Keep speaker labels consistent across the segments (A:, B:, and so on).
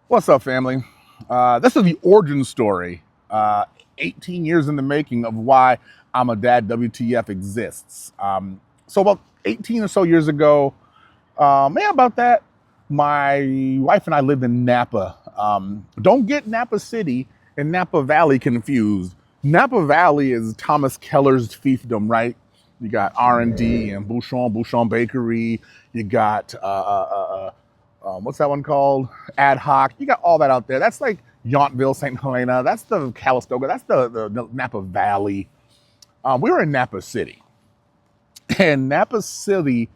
A: What's up, family? This is the origin story, 18 years in the making of why I'm a dad WTF exists. So about 18 or so years ago, about that, my wife and I lived in Napa. Don't get Napa City and Napa Valley confused. Napa Valley is Thomas Keller's fiefdom, right? You got R&D and Bouchon Bakery. You got what's that one called? Ad hoc. You got all that out there. That's like Yountville, St. Helena. That's the Calistoga. That's the Napa Valley. We were in Napa City, and Napa City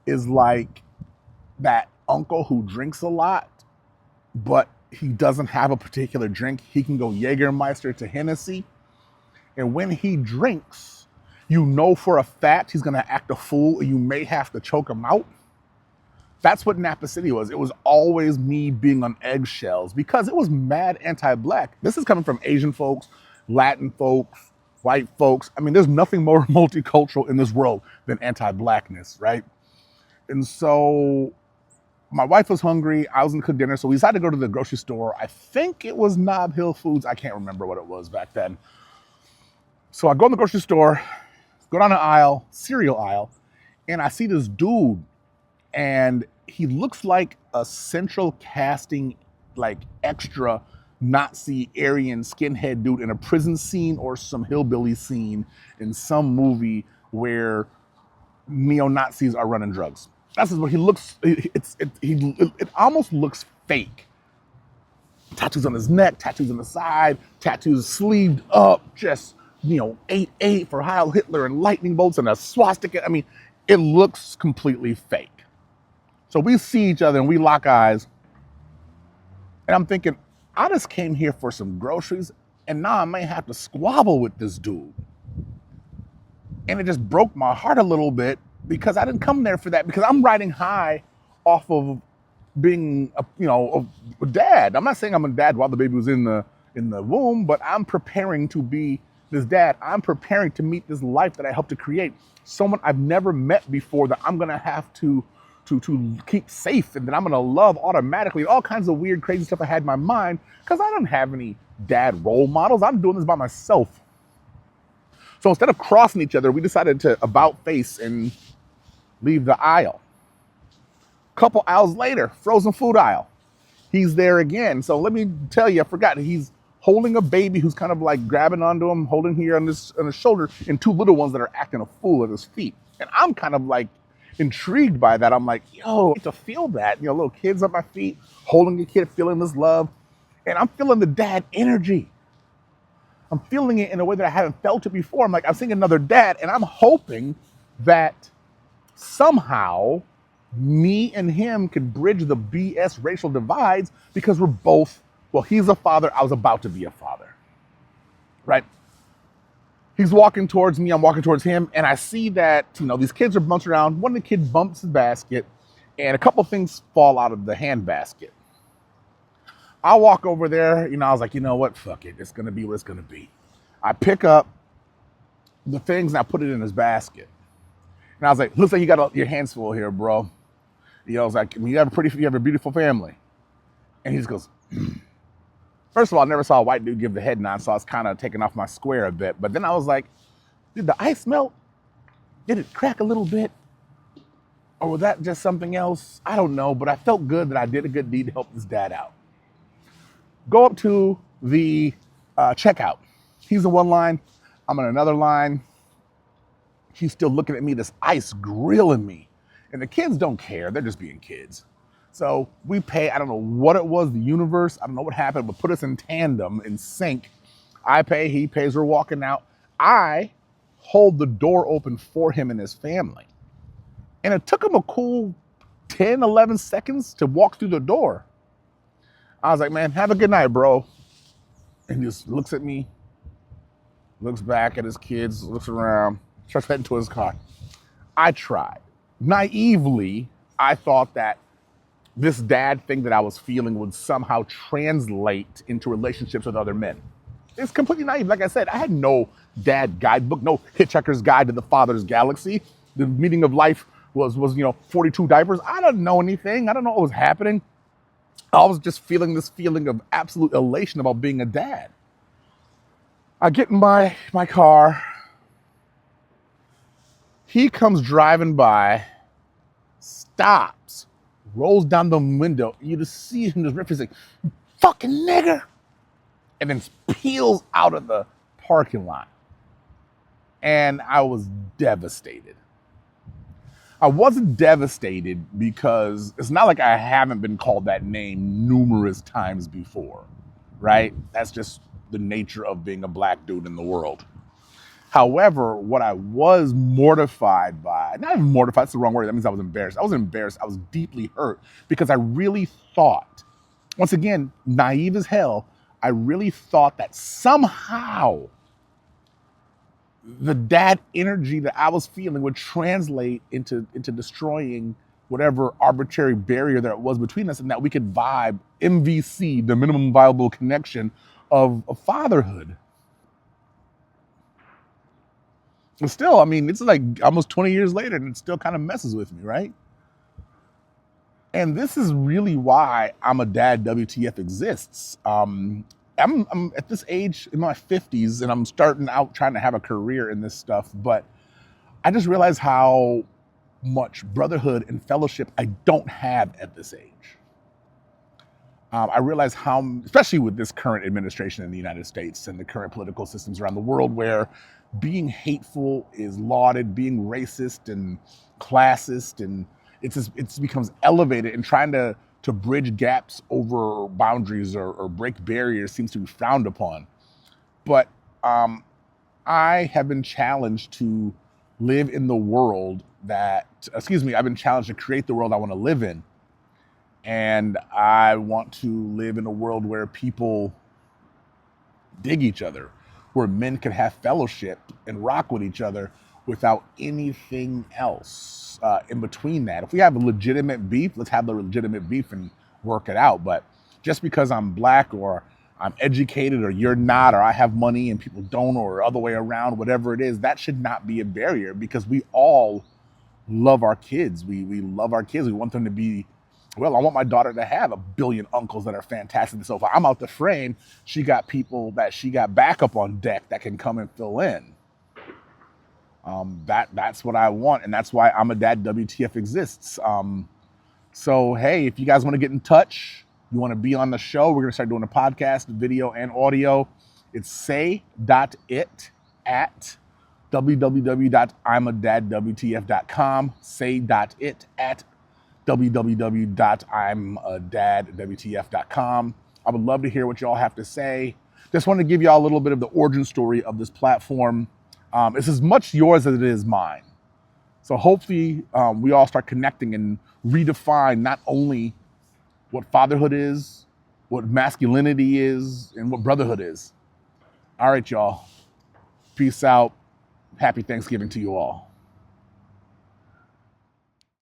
A: is like that uncle who drinks a lot, but he doesn't have a particular drink. He can go Jägermeister to Hennessy, and when he drinks, you know for a fact he's gonna act a fool, and you may have to choke him out. That's what Napa City was. It was always me being on eggshells because it was mad anti-black. This is coming from Asian folks, Latin folks, white folks. I mean, there's nothing more multicultural in this world than anti-blackness, right? And so my wife was hungry. I was gonna cook dinner. So we decided to go to the grocery store. I think it was Nob Hill Foods. I can't remember what it was back then. So I go in the grocery store, go down the aisle, cereal aisle, and I see this dude, and he looks like a central casting, like extra Nazi Aryan skinhead dude in a prison scene or some hillbilly scene in some movie where neo-Nazis are running drugs. That's what he looks. It almost looks fake. Tattoos on his neck, tattoos on the side, tattoos sleeved up, just 8-8 for Heil Hitler and lightning bolts and a swastika. I mean, it looks completely fake. So we see each other and we lock eyes. And I'm thinking, I just came here for some groceries and now I may have to squabble with this dude. And it just broke my heart a little bit because I didn't come there for that, because I'm riding high off of being a dad. I'm not saying I'm a dad while the baby was in the womb, but I'm preparing to be this dad. I'm preparing to meet this life that I helped to create. Someone I've never met before that I'm gonna have to keep safe, and that I'm gonna love automatically, all kinds of weird, crazy stuff I had in my mind, because I don't have any dad role models. I'm doing this by myself. So instead of crossing each other, we decided to about face and leave the aisle. Couple aisles later, frozen food aisle. He's there again. So let me tell you, I forgot, he's holding a baby who's kind of like grabbing onto him, holding here on his shoulder, and two little ones that are acting a fool at his feet. And I'm kind of like intrigued by that. I'm like, yo, to feel that, little kids at my feet, holding a kid, feeling this love. And I'm feeling the dad energy. I'm feeling it in a way that I haven't felt it before. I'm like, I'm seeing another dad, and I'm hoping that somehow me and him could bridge the BS racial divides, because we're both, well, he's a father, I was about to be a father, right? He's walking towards me, I'm walking towards him, and I see that, these kids are bumping around. One of the kids bumps his basket, and a couple things fall out of the hand basket. I walk over there, I was like, you know what, fuck it, it's gonna be what it's gonna be. I pick up the things and I put it in his basket. And I was like, looks like you got your hands full here, bro. I was like, you have a beautiful family. And he just goes, First of all, I never saw a white dude give the head nod, so I was kind of taking off my square a bit. But then I was like, did the ice melt? Did it crack a little bit? Or was that just something else? I don't know, but I felt good that I did a good deed to help this dad out. Go up to the checkout. He's in one line, I'm in another line. He's still looking at me, this ice grilling me. And the kids don't care, they're just being kids. So we pay, I don't know what it was, the universe, I don't know what happened, but put us in tandem, in sync. I pay, he pays, we're walking out. I hold the door open for him and his family. And it took him a cool 10, 11 seconds to walk through the door. I was like, man, have a good night, bro. And he just looks at me, looks back at his kids, looks around, starts heading to his car. I tried. Naively, I thought that this dad thing that I was feeling would somehow translate into relationships with other men. It's completely naive. Like I said, I had no dad guidebook, no Hitchhiker's Guide to the Father's Galaxy. The meaning of life was 42 diapers. I don't know anything. I don't know what was happening. I was just feeling this feeling of absolute elation about being a dad. I get in my car. He comes driving by, stops, rolls down the window. You just see him just rip his like, fucking nigger, and then peels out of the parking lot. And I was devastated. I wasn't devastated because it's not like I haven't been called that name numerous times before, right? That's just the nature of being a black dude in the world. However, what I was mortified by, not even mortified, that's the wrong word. That means I was embarrassed. I was embarrassed. I was deeply hurt because I really thought, once again, naive as hell, I really thought that somehow the dad energy that I was feeling would translate into destroying whatever arbitrary barrier there was between us, and that we could vibe MVC, the minimum viable connection of fatherhood. But still, I mean, it's like almost 20 years later and it still kind of messes with me, right? And this is really why I'm a dad WTF exists. I'm at this age in my 50s and I'm starting out trying to have a career in this stuff, but I just realized how much brotherhood and fellowship I don't have at this age. I realize how, especially with this current administration in the United States and the current political systems around the world, where being hateful is lauded, being racist and classist, and it's becomes elevated, and trying to bridge gaps over boundaries or break barriers seems to be frowned upon. But I have been challenged to live in the world I've been challenged to create the world I want to live in. And I want to live in a world where people dig each other, where men can have fellowship and rock with each other without anything else in between that. If we have a legitimate beef, let's have the legitimate beef and work it out. But just because I'm black or I'm educated or you're not, or I have money and people don't, or other way around, whatever it is, that should not be a barrier, because we all love our kids. We love our kids. We want them to be, well, I want my daughter to have a billion uncles that are fantastic. So if I'm out the frame, she got people that she got backup on deck that can come and fill in. That's what I want, and that's why I'm a dad WTF exists. So hey, if you guys want to get in touch, you want to be on the show, we're gonna start doing a podcast, video and audio. It's say.it at www.imadadwtf.com. Say.it at www.imadadwtf.com. I would love to hear what y'all have to say. Just want to give y'all a little bit of the origin story of this platform. It's as much yours as it is mine. So hopefully we all start connecting and redefine not only what fatherhood is, what masculinity is, and what brotherhood is. All right, y'all. Peace out. Happy Thanksgiving to you all.